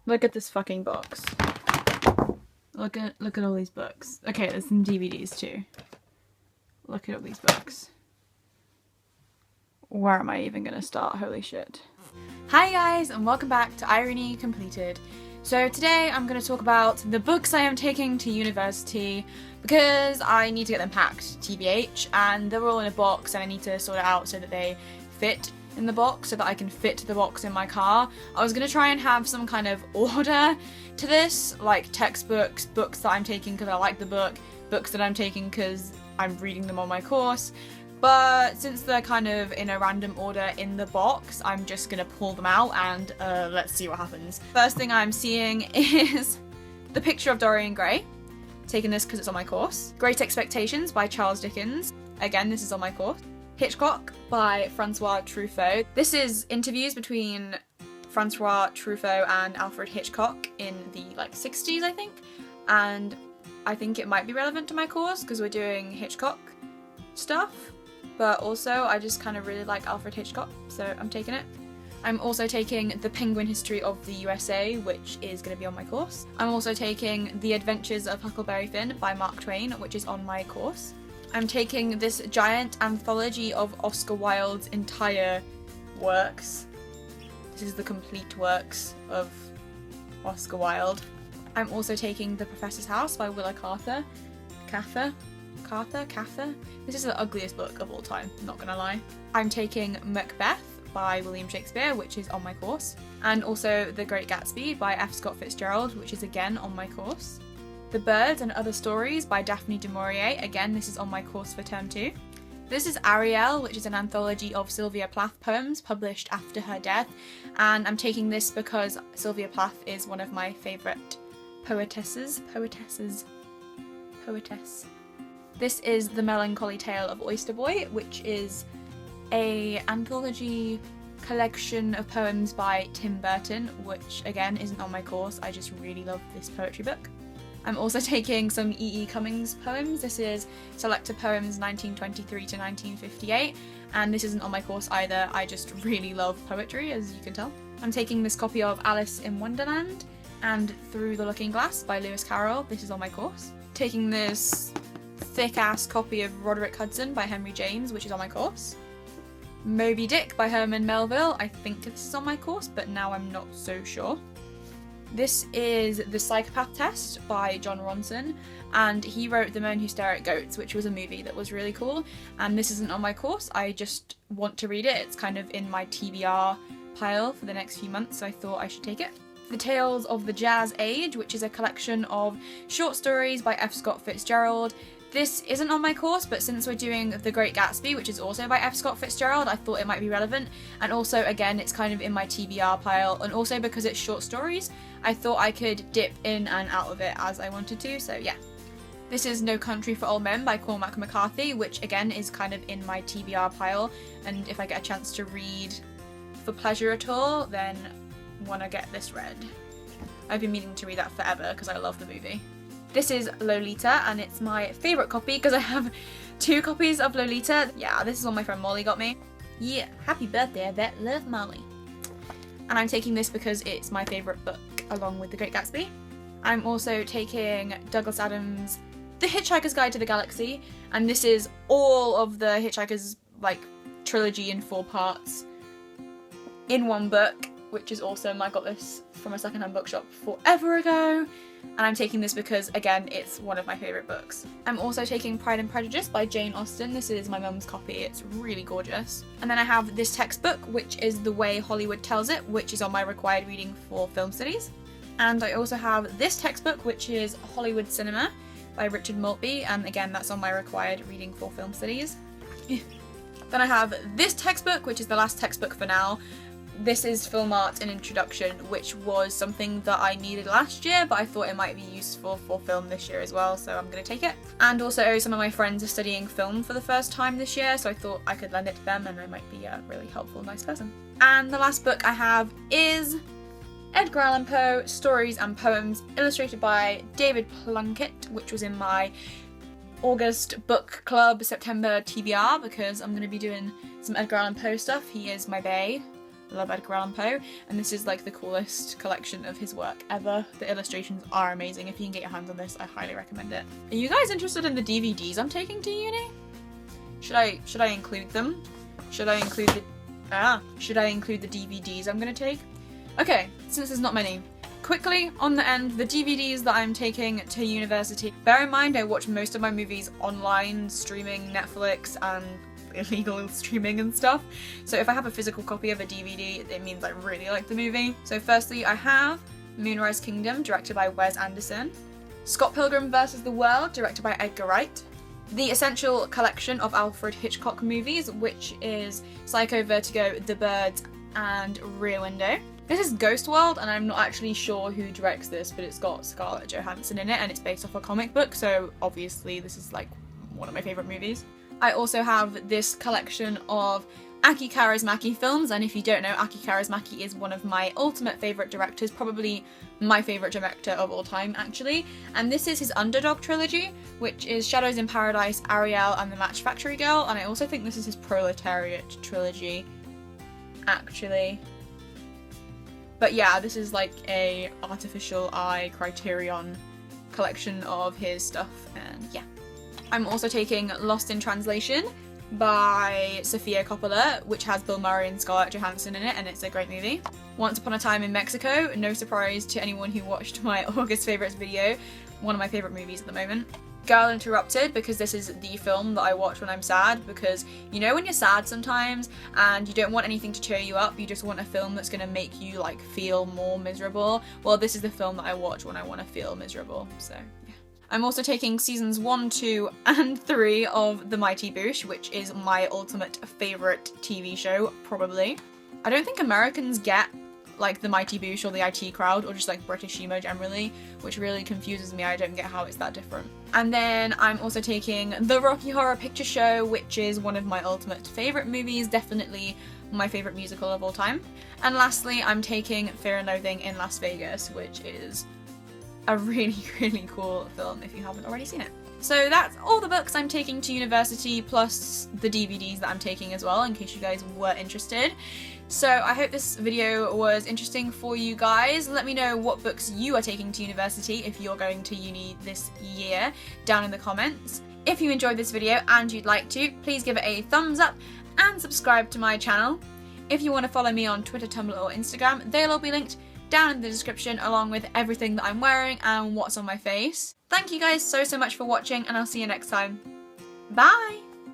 Look at this fucking box. Look at all these books. Okay, there's some DVDs too. Look at all these books. Where am I even gonna start? Holy shit. Hi guys, and welcome back to Irony Completed. So today I'm going to talk about the books I am taking to university because I need to get them packed, TBH, and they're all in a box and I need to sort it out so that they fit in the box so that I can fit the box in my car. I was going to try and have some kind of order to this, like textbooks, books that I'm taking because I like the book, books that I'm taking because I'm reading them on my course. But since they're kind of in a random order in the box, I'm just gonna pull them out and let's see what happens. First thing I'm seeing is The Picture of Dorian Gray. Taking this because it's on my course. Great Expectations by Charles Dickens. Again, this is on my course. Hitchcock by Francois Truffaut. This is interviews between Francois Truffaut and Alfred Hitchcock in the 60s, I think. And I think it might be relevant to my course because we're doing Hitchcock stuff. But also, I just kind of really like Alfred Hitchcock, so I'm taking it. I'm also taking The Penguin History of the USA, which is going to be on my course. I'm also taking The Adventures of Huckleberry Finn by Mark Twain, which is on my course. I'm taking this giant anthology of Oscar Wilde's entire works. This is the complete works of Oscar Wilde. I'm also taking The Professor's House by Willa Cather. Cather? This is the ugliest book of all time, not gonna lie. I'm taking Macbeth by William Shakespeare, which is on my course. And also The Great Gatsby by F. Scott Fitzgerald, which is again on my course. The Birds and Other Stories by Daphne du Maurier, again this is on my course for term 2. This is Ariel, which is an anthology of Sylvia Plath poems published after her death. And I'm taking this because Sylvia Plath is one of my favourite poetesses. This is The Melancholy Tale of Oyster Boy, which is an anthology collection of poems by Tim Burton, which again isn't on my course. I just really love this poetry book. I'm also taking some E.E. Cummings poems. This is Selected Poems 1923 to 1958, and this isn't on my course either. I just really love poetry, as you can tell. I'm taking this copy of Alice in Wonderland and Through the Looking Glass by Lewis Carroll. This is on my course. Taking this thick-ass copy of Roderick Hudson by Henry James, which is on my course. Moby Dick by Herman Melville. I think this is on my course, but now I'm not so sure. This is The Psychopath Test by John Ronson, and he wrote The Men Who Stare at Goats, which was a movie that was really cool, and this isn't on my course. I just want to read it. It's kind of in my TBR pile for the next few months, so I thought I should take it. The Tales of the Jazz Age, which is a collection of short stories by F. Scott Fitzgerald. This isn't on my course, but since we're doing The Great Gatsby, which is also by F. Scott Fitzgerald, I thought it might be relevant. And also, again, it's kind of in my TBR pile. And also because it's short stories, I thought I could dip in and out of it as I wanted to, so yeah. This is No Country for Old Men by Cormac McCarthy, which again is kind of in my TBR pile. And if I get a chance to read for pleasure at all, then want to get this read. I've been meaning to read that forever because I love the movie. This is Lolita, and it's my favourite copy because I have 2 copies of Lolita. Yeah, this is one my friend Molly got me. Yeah, happy birthday, I bet. Love, Molly. And I'm taking this because it's my favourite book, along with The Great Gatsby. I'm also taking Douglas Adams' The Hitchhiker's Guide to the Galaxy, and this is all of the Hitchhiker's, trilogy in 4 parts in one book, which is awesome. I got this from a secondhand bookshop forever ago. And I'm taking this because, again, it's one of my favourite books. I'm also taking Pride and Prejudice by Jane Austen. This is my mum's copy. It's really gorgeous. And then I have this textbook, which is The Way Hollywood Tells It, which is on my required reading for film studies. And I also have this textbook, which is Hollywood Cinema by Richard Maltby. And again, that's on my required reading for film studies. Then I have this textbook, which is the last textbook for now. This is Film Art and Introduction, which was something that I needed last year, but I thought it might be useful for film this year as well, so I'm going to take it. And also, some of my friends are studying film for the first time this year, so I thought I could lend it to them and I might be a really helpful, nice person. And the last book I have is Edgar Allan Poe, Stories and Poems, illustrated by David Plunkett, which was in my August book club September TBR, because I'm going to be doing some Edgar Allan Poe stuff. He is my bae. love Edgar Allan Poe, and this is like the coolest collection of his work ever. The illustrations are amazing. If you can get your hands on this, I highly recommend it. Are you guys interested in the DVDs I'm taking to uni? Should I include them? Should I include the DVDs I'm gonna take? Okay, since there's not many. Quickly, on the end, the DVDs that I'm taking to university. Bear in mind I watch most of my movies online, streaming Netflix and illegal streaming and stuff. So if I have a physical copy of a DVD, it means I really like the movie. So firstly, I have Moonrise Kingdom, directed by Wes Anderson. Scott Pilgrim vs. the World, directed by Edgar Wright. The Essential Collection of Alfred Hitchcock movies, which is Psycho, Vertigo, The Birds, and Rear Window. This is Ghost World, and I'm not actually sure who directs this, but it's got Scarlett Johansson in it, and it's based off a comic book, so obviously this is like one of my favourite movies. I also have this collection of Aki Kaurismäki films, and if you don't know, Aki Kaurismäki is one of my ultimate favourite directors, probably my favourite director of all time actually, and this is his Underdog trilogy, which is Shadows in Paradise, Ariel, and The Match Factory Girl, and I also think this is his Proletariat trilogy, actually. But yeah, this is like a Artificial Eye Criterion collection of his stuff, and yeah. I'm also taking Lost in Translation by Sofia Coppola, which has Bill Murray and Scarlett Johansson in it, and it's a great movie. Once Upon a Time in Mexico, no surprise to anyone who watched my August favourites video, one of my favourite movies at the moment. Girl Interrupted, because this is the film that I watch when I'm sad, because you know when you're sad sometimes and you don't want anything to cheer you up, you just want a film that's going to make you like feel more miserable. Well, this is the film that I watch when I want to feel miserable, so yeah. I'm also taking seasons 1, 2 and 3 of The Mighty Boosh, which is my ultimate favourite TV show, probably. I don't think Americans get like The Mighty Boosh or the IT Crowd, or just like British humour generally, which really confuses me. I don't get how it's that different. And then I'm also taking The Rocky Horror Picture Show, which is one of my ultimate favourite movies, definitely my favourite musical of all time. And lastly, I'm taking Fear and Loathing in Las Vegas, which is a really, really cool film if you haven't already seen it. So that's all the books I'm taking to university, plus the DVDs that I'm taking as well, in case you guys were interested. So I hope this video was interesting for you guys. Let me know what books you are taking to university if you're going to uni this year down in the comments. If you enjoyed this video and you'd like to, please give it a thumbs up and subscribe to my channel. If you want to follow me on Twitter, Tumblr or Instagram, they'll all be linked down in the description, along with everything that I'm wearing and what's on my face. Thank you guys so much for watching, and I'll see you next time. Bye!